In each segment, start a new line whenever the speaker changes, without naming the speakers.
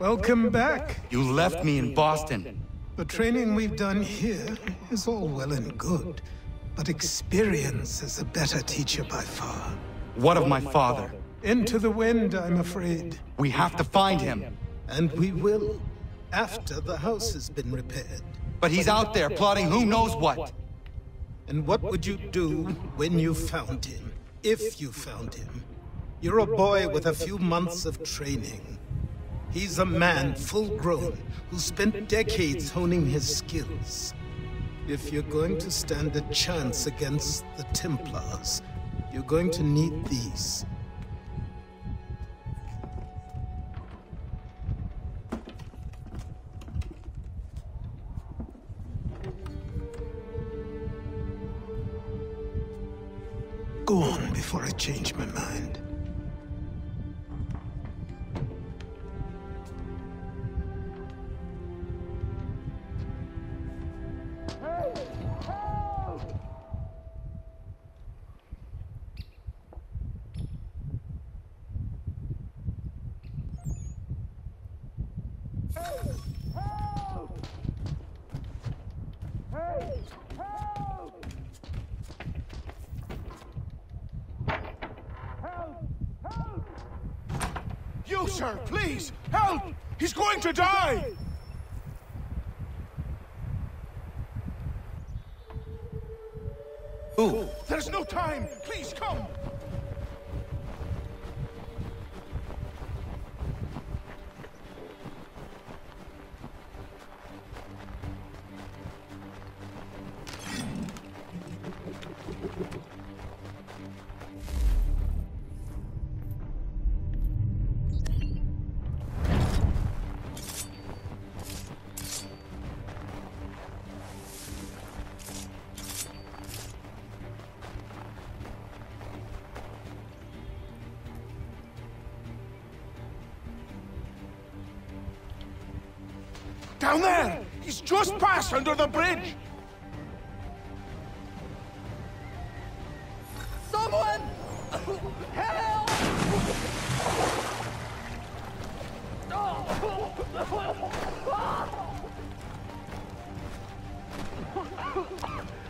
Welcome back.
You left me in Boston.
The training we've done here is all well and good, but experience is a better teacher by far.
What of my father?
Into the wind, I'm afraid.
We have to find him.
And we will, after the house has been repaired.
But he's out there plotting who knows what.
And what would you do when you found him? If you found him? You're a boy with a few months of training. He's a man full grown who spent decades honing his skills. If you're going to stand a chance against the Templars, you're going to need these. Go on before I change my mind.
You, sir, please, help! He's going to die!
Who?
There's no time! Please, come! Down there! He's just passed under the bridge!
Someone! Help!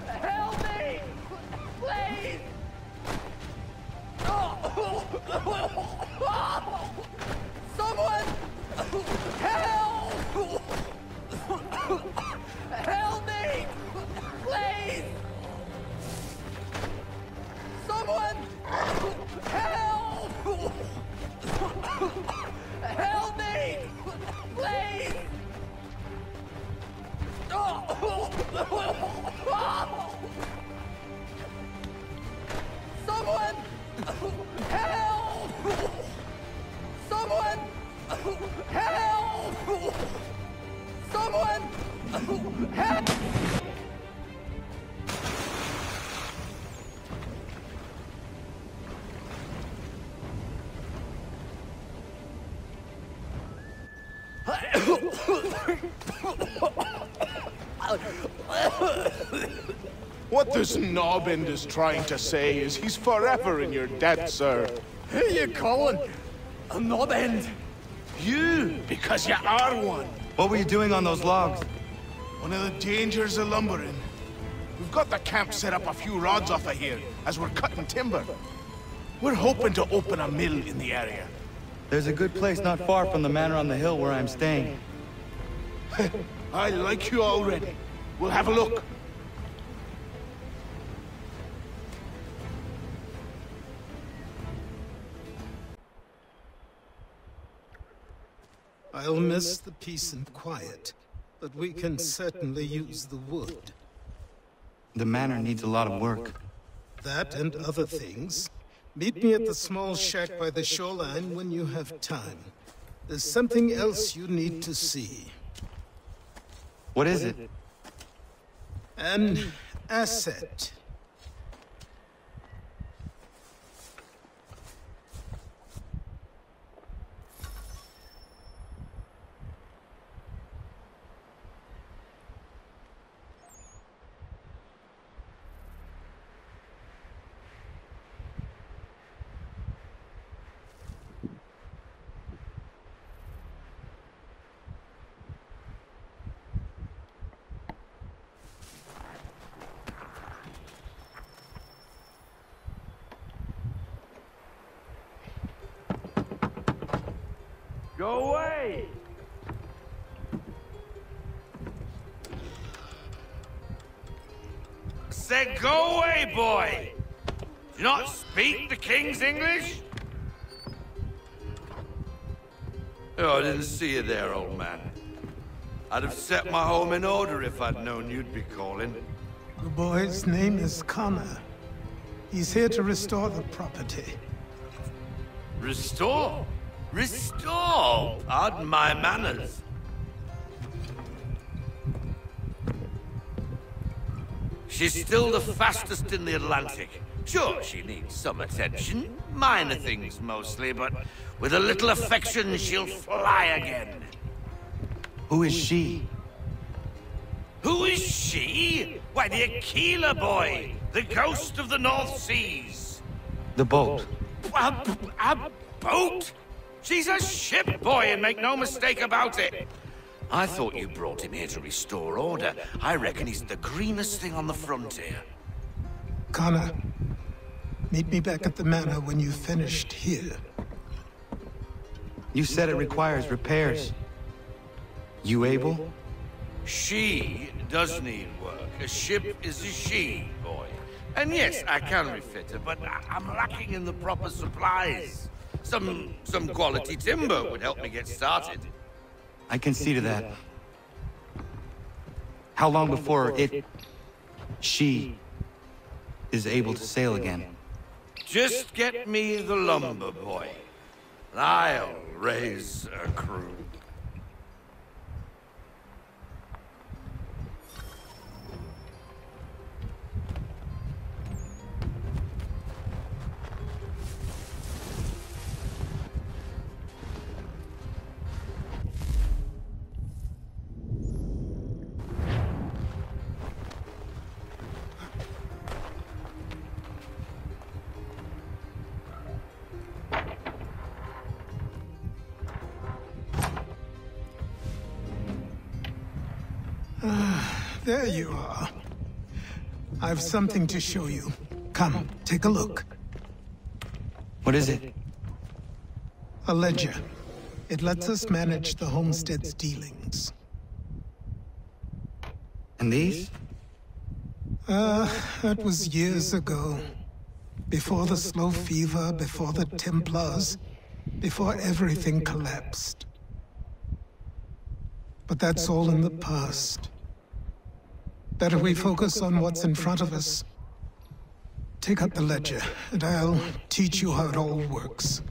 Help me! Please! Someone! Help! Help me! Please! Someone! Help! Help me! Please! Someone! Help! Someone! Help! Someone! Help!
What this knobbend is trying to say is he's forever in your debt, sir.
Who you calling? A knob end?
You, because you are one.
What were you doing on those logs?
One of the dangers of lumbering. We've got the camp set up a few rods off of here, as we're cutting timber. We're hoping to open a mill in the area.
There's a good place not far from the manor on the hill where I'm staying.
I like you already. We'll have a look.
I'll miss the peace and quiet, but we can certainly use the wood.
The manor needs a lot of work.
That and other things. Meet me at the small shack by the shoreline when you have time. There's something else you need to see.
What is it?
An asset.
Go away! I said go away, boy! Do you not speak the King's English? Oh, I didn't see you there, old man. I'd have set my home in order if I'd known you'd be calling.
The boy's name is Connor. He's here to restore the property.
Restore? Restore? Pardon my manners. She's still the fastest in the Atlantic. Sure, she needs some attention. Minor things mostly, but with a little affection, she'll fly again.
Who is she?
Who is she? Why, the Aquila boy, the ghost of the North Seas.
The boat.
A boat? She's a ship, boy, and make no mistake about it. I thought you brought him here to restore order. I reckon he's the greenest thing on the frontier.
Connor, meet me back at the manor when you've finished here.
You said it requires repairs. You able?
She does need work. A ship is a she, boy. And yes, I can refit her, but I'm lacking in the proper supplies. Some quality timber would help me get started.
I can see to that. How long before she is able to sail again?
Just get me the lumber, boy. I'll raise a crew.
There you are. I've something to show you. Come, take a look.
What is it?
A ledger. It lets us manage the homestead's dealings.
And these?
That was years ago. Before the slow fever, before the Templars, before everything collapsed. But that's all in the past. Better we focus on what's in front of us. Take up the ledger, and I'll teach you how it all works.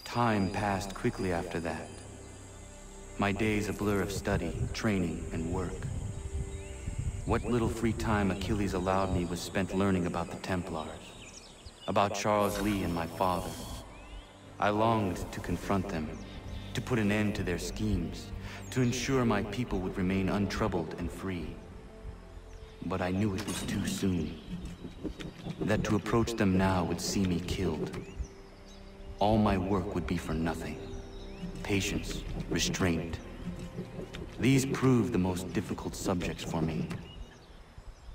Time passed quickly after that. My days a blur of study, training, and work. What little free time Achilles allowed me was spent learning about the Templars, about Charles Lee and my father. I longed to confront them, to put an end to their schemes, to ensure my people would remain untroubled and free. But I knew it was too soon, that to approach them now would see me killed. All my work would be for nothing. Patience, restraint. These proved the most difficult subjects for me.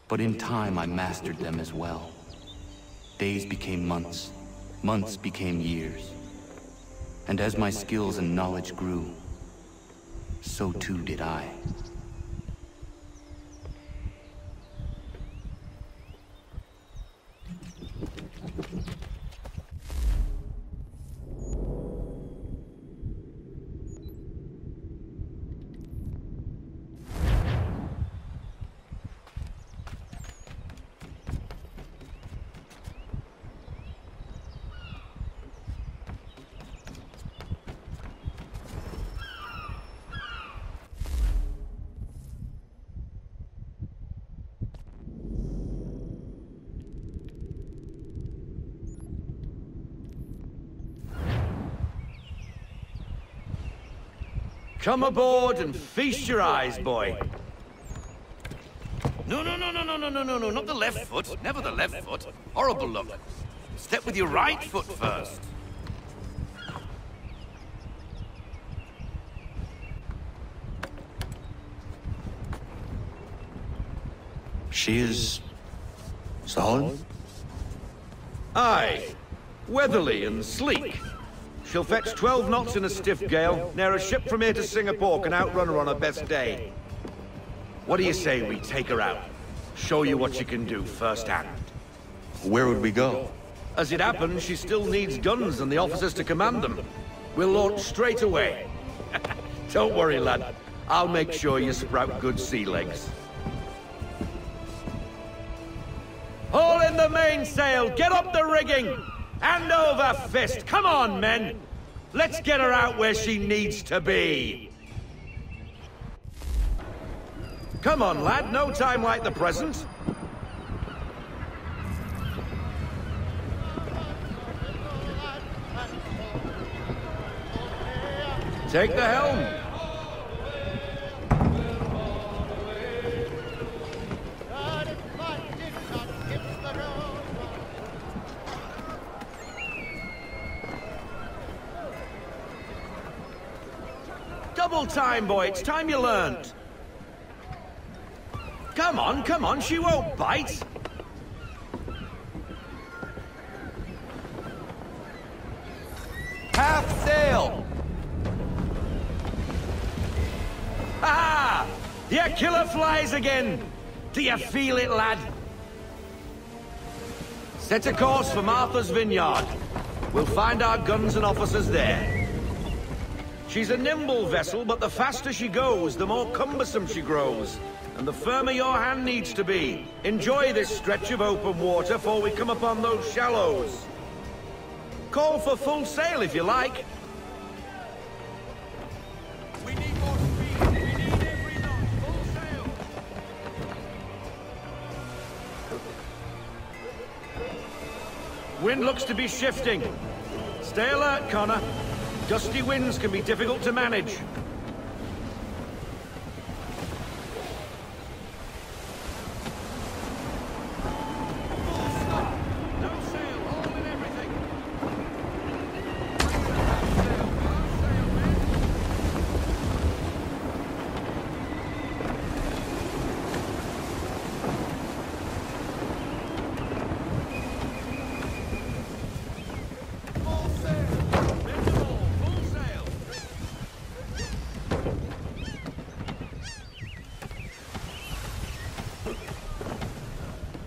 But in time, I mastered them as well. Days became months. Months became years. And as my skills and knowledge grew, so too did I.
Come aboard and feast your eyes, boy. No, not the left foot. Never the left foot. Horrible look. Step with your right foot first.
She is... solid?
Aye. Weatherly and sleek. She'll fetch 12 knots in a stiff gale, near a ship from here to Singapore can outrun her on her best day. What do you say we take her out? Show you what she can do firsthand.
Where would we go?
As it happens, she still needs guns and the officers to command them. We'll launch straight away. Don't worry, lad. I'll make sure you sprout good sea legs. Haul in the mainsail! Get up the rigging! Hand over fist! Come on, men! Let's get her out where she needs to be! Come on, lad. No time like the present. Take the helm. Double time, boy. It's time you learned. Come on, she won't bite. Half sail! Ha! Your killer flies again! Do you feel it, lad? Set a course for Martha's Vineyard. We'll find our guns and officers there. She's a nimble vessel, but the faster she goes, the more cumbersome she grows. And the firmer your hand needs to be. Enjoy this stretch of open water before we come upon those shallows. Call for full sail if you like. We need more speed. We need every knot. Full sail. Wind looks to be shifting. Stay alert, Connor. Gusty winds can be difficult to manage.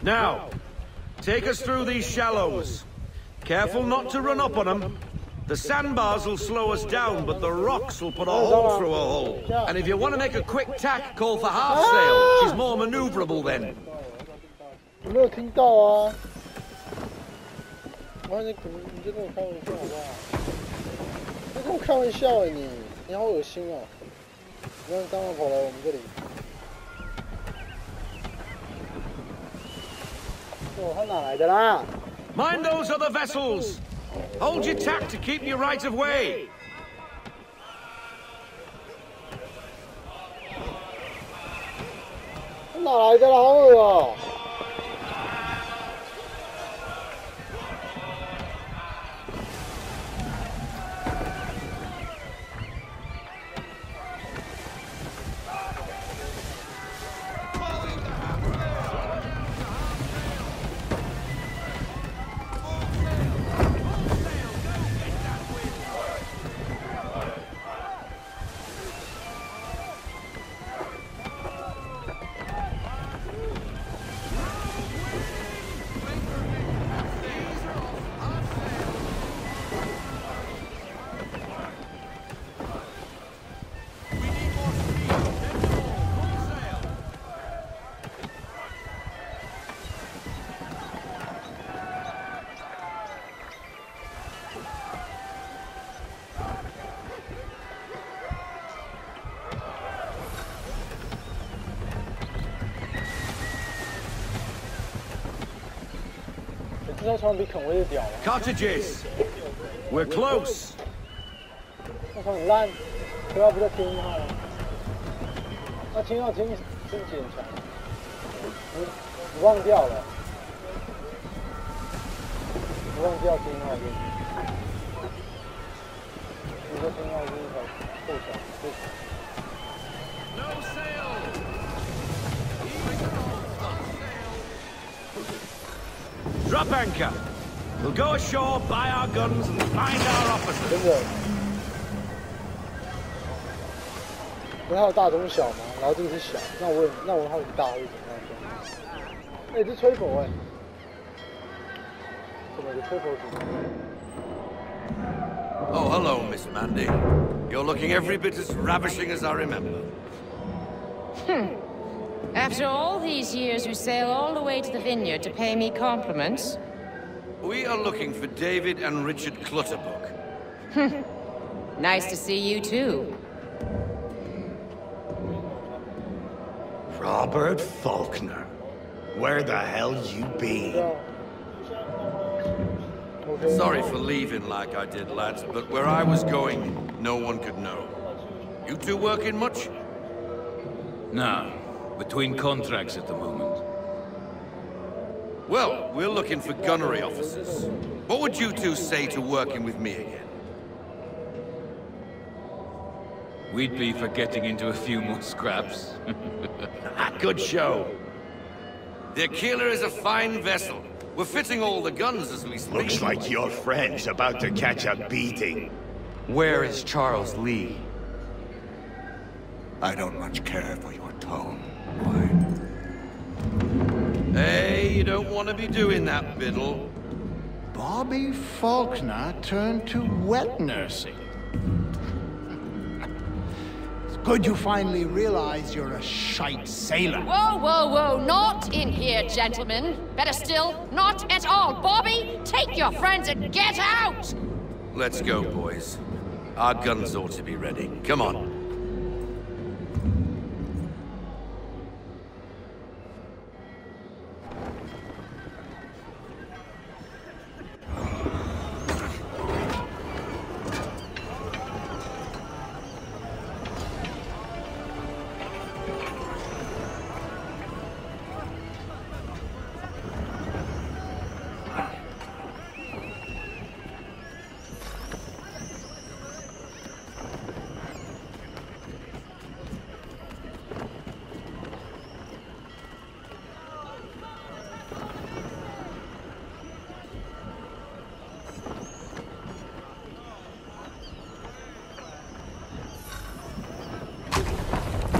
Now, take us through these shallows. Careful not to run up on them. The sandbars will slow us down, but the rocks will put a hole through a hole. And if you want to make a quick tack, call for half sail. She's more maneuverable then.
有没有听到啊？我你就跟我开玩笑好不好？你跟我开玩笑哎你好恶心哦！你看刚刚跑来我们这里。
Mind those other vessels! Hold your tack to keep your right of way!
Cartridges!
We're close!
可他不叫天鹰号吗？那天鹰号天鹰是不是很强？你忘掉了？你忘掉天鹰号是？你说天鹰号是一条后桥，后桥。
No sail! Drop anchor. We'll go ashore, buy our guns, and find our officers.
真的。不是还有大中小吗？然后这个是小，那我还有大会怎么样？哎，这吹佛哎，怎么有个吹佛组？
Oh, hello, Miss Mandy. You're looking every bit as ravishing as I remember.
After all these years, you sail all the way to the vineyard to pay me compliments?
We are looking for David and Richard Clutterbuck.
Nice to see you, too.
Robert Faulkner. Where the hell you been?
Sorry for leaving like I did, lads, but where I was going, no one could know. You two working much?
No. Between contracts at the moment.
Well, we're looking for gunnery officers. What would you two say to working with me again?
We'd be for getting into a few more scraps.
Good show. The Aquila is a fine vessel. We're fitting all the guns as we speak.
Looks like your friend's about to catch a beating.
Where is Charles Lee?
I don't much care for your tone.
Hey, you don't want to be doing that, Biddle.
Bobby Faulkner turned to wet nursing. It's good you finally realize you're a shite sailor.
Whoa, whoa, whoa, not in here, gentlemen. Better still, not at all. Bobby, take your friends and get out!
Let's go, boys. Our guns ought to be ready. Come on.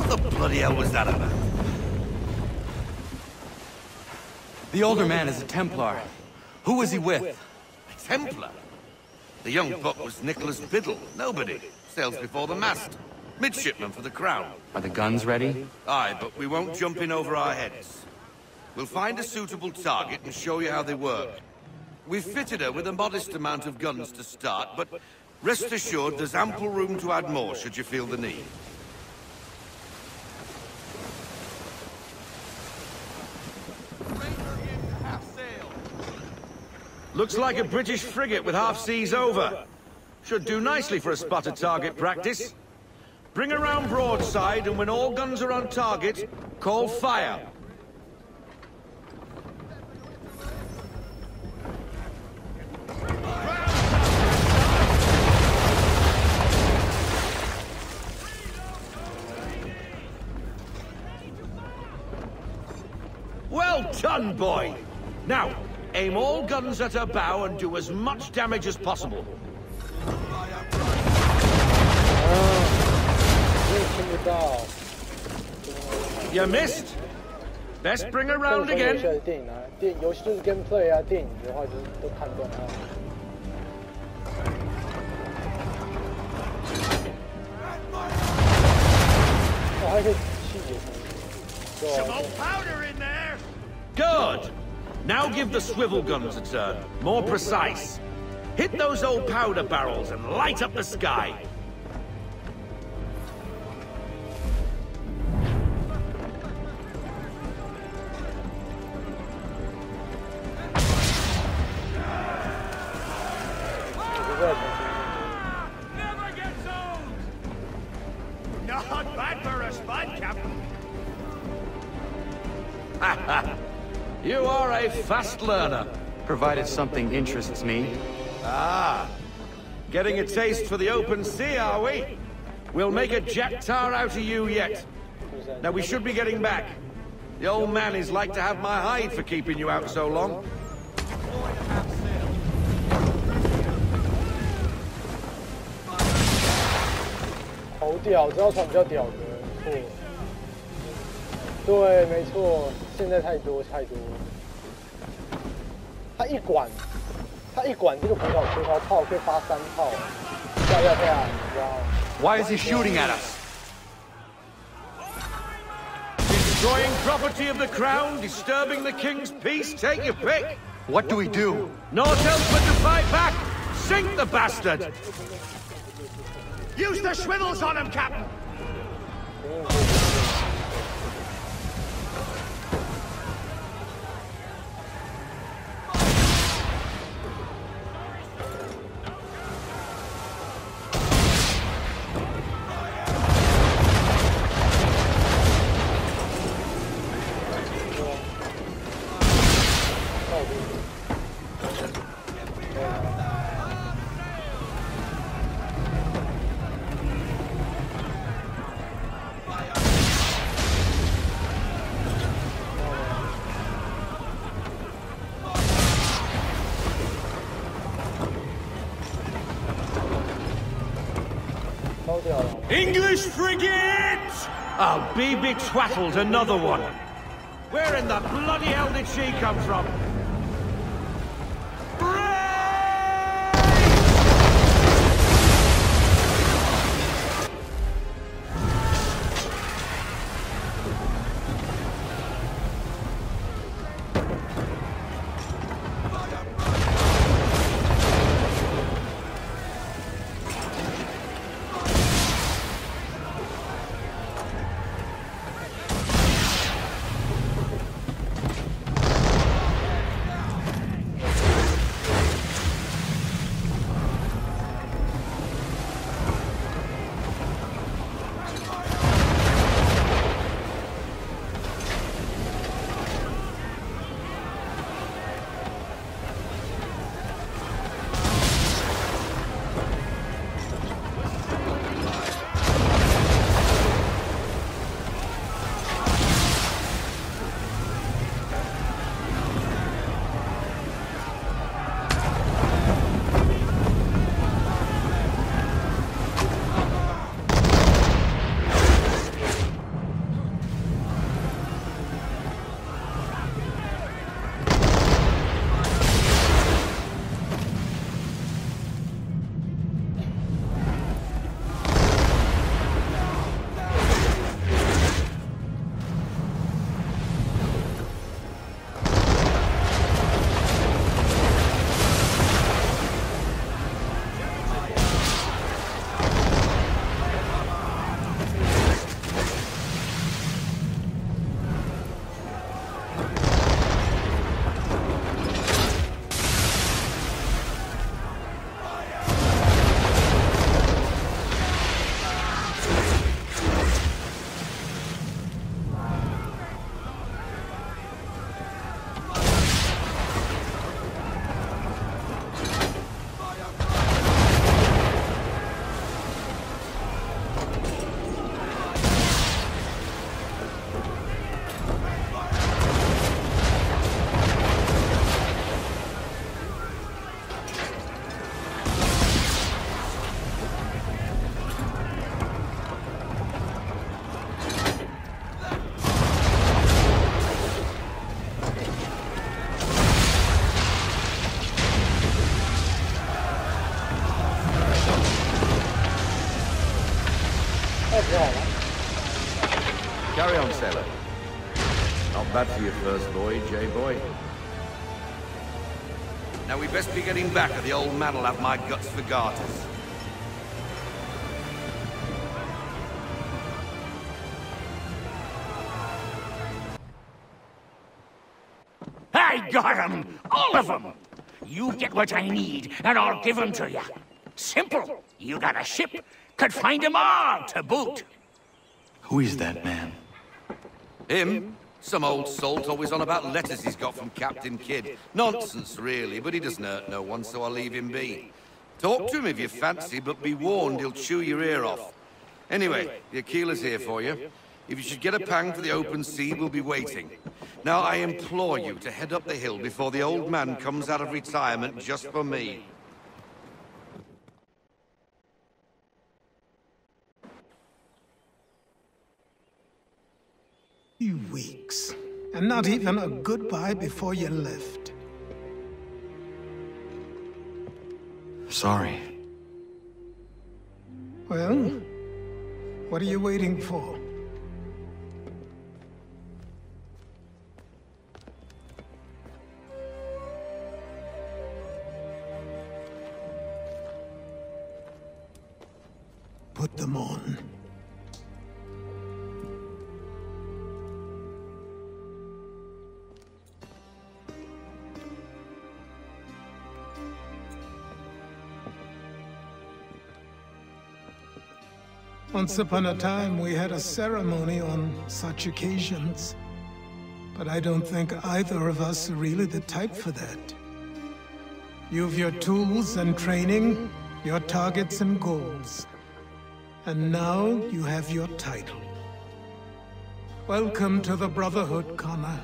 What the bloody hell was that about?
The older man is a Templar. Who was he with?
A Templar? The young buck was Nicholas Biddle. Nobody. Sails before the mast. Midshipman for the Crown.
Are the guns ready?
Aye, but we won't jump in over our heads. We'll find a suitable target and show you how they work. We've fitted her with a modest amount of guns to start, but rest assured there's ample room to add more should you feel the need. Looks like a British frigate with half seas over. Should do nicely for a spotted target practice. Bring her round broadside, and when all guns are on target, call fire. Well done, boy! Now, aim all guns at her bow and do as much damage as possible. You missed? Best bring her round again.
游戏就是 gameplay 啊，电影的话就是都判断啊。哦，还可以细节。
Some old powder in there. Good. Now give the swivel guns a turn. More precise. Hit those old powder barrels and light up the sky. You are a fast learner.
Provided something interests me.
Ah, getting a taste for the open sea, are we? We'll make a jet tar out of you yet. Now we should be getting back. The old man is like to have my hide for keeping you out so long.
好屌，这艘船比较屌的，错。对，没错，现在太多太多了。他一管这个葡萄炮可以发3炮，下，你知道吗
Why is he shooting at us?
Destroying property of the crown, disturbing the king's peace, take your pick.
What do we do?
Naught else but to fight back. Sink the bastard.
Use the swivels on him, Captain!
English frigate! I'll be betwaddled, another one. Where in the bloody hell did she come from? Carry on, sailor. Not bad for your first voyage, eh, boy? Now we best be getting back, or the old man'll have my guts for garters.
I got 'em! All of 'em! You get what I need, and I'll give 'em to you. Simple. You got a ship, could find 'em all to boot.
Who is that man?
Him? Some old salt always on about letters he's got from Captain Kidd. Nonsense, really, but he doesn't hurt no one, so I'll leave him be. Talk to him if you fancy, but be warned he'll chew your ear off. Anyway, the Aquila's here for you. If you should get a pang for the open sea, we'll be waiting. Now, I implore you to head up the hill before the old man comes out of retirement just for me.
Few weeks, and not even a goodbye before you left.
Sorry.
Well, what are you waiting for? Put them on. Once upon a time, we had a ceremony on such occasions. But I don't think either of us are really the type for that. You've your tools and training, your targets and goals. And now you have your title. Welcome to the Brotherhood, Connor.